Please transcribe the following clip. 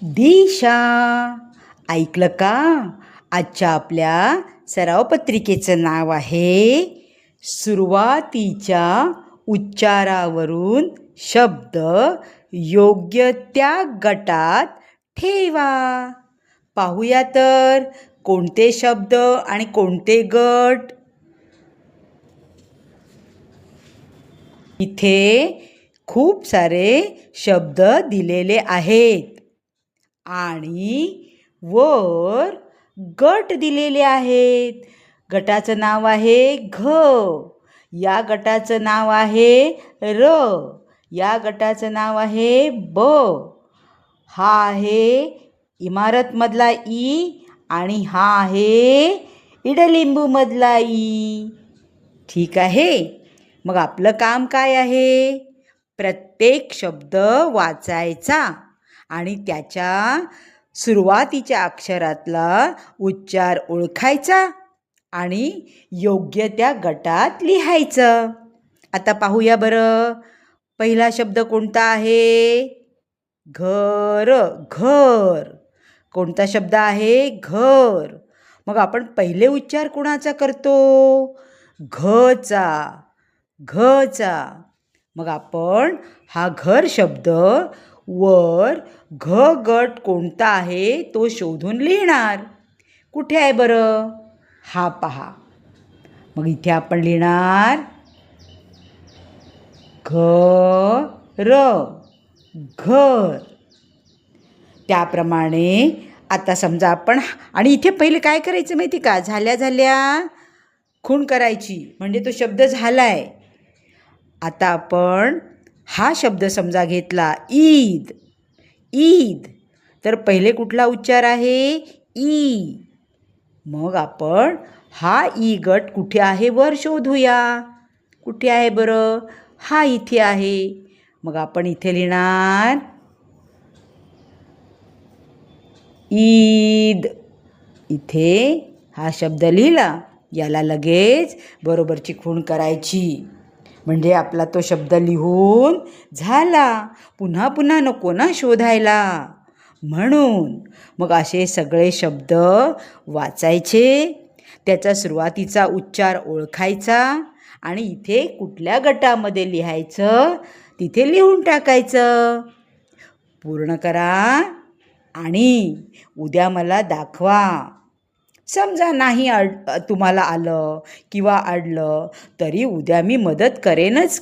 दिशा. ऐकलं का? आजच्या आपल्या सराव पत्रिकेचं नाव आहे सुरुवातीच्या उच्चारावरून शब्द योग्य त्या गटात ठेवा. पाहूया तर कोणते शब्द आणि कोणते गट. इथे खूप सारे शब्द दिलेले आहेत आणि वर गट दिलेले आहेत. गटाचं नाव आहे घ, या गटाचं नाव आहे र, या गटाचं नाव आहे ब. हा आहे इमारतमधला ई आणि हा आहे इडलिंबूमधला ई. ठीक आहे. मग आपलं काम काय आहे? प्रत्येक शब्द वाचायचा आणि त्याच्या सुरुवातीच्या अक्षरातला उच्चार ओळखायचा आणि योग्य त्या गटात लिहायचं. आता पाहूया बरं, पहिला शब्द कोणता आहे? घर. घर. कोणता शब्द आहे? घर. मग आपण पहिले उच्चार कोणाचा करतो? घचा. घचा. मग आपण हा घर शब्द वर घ गट कोणता आहे तो शोधून लिहिणार. कुठे आहे बरं? हा पहा. मग इथे आपण लिहिणार घर. घर. त्याप्रमाणे आता समजा आपण, आणि इथे पहिले काय करायचं माहिती का? झाल्या खूण करायची, म्हणजे तो शब्द झालाय. आता आपण हा शब्द समजा घेतला ईद. ईद. तर पहिले कुठला उच्चार आहे? ई. मग आपण हा ई गट कुठे आहे वर शोधूया. कुठे आहे बरं? हा इथे आहे. मग आपण इथे लिहिणार ईद. इथे हा शब्द लिहिला, याला लगेच बरोबरची खूण करायची, म्हणजे आपला तो शब्द लिहून झाला. पुन्हा पुन्हा नको ना शोधायला, म्हणून. मग असे सगळे शब्द वाचायचे, त्याचा सुरुवातीचा उच्चार ओळखायचा आणि इथे कुठल्या गटामध्ये लिहायचं तिथे लिहून टाकायचं. पूर्ण करा आणि उद्या मला दाखवा. समजा नाही तुम्हाला आलं किंवा अडलं तरी उद्या मी मदत करेनच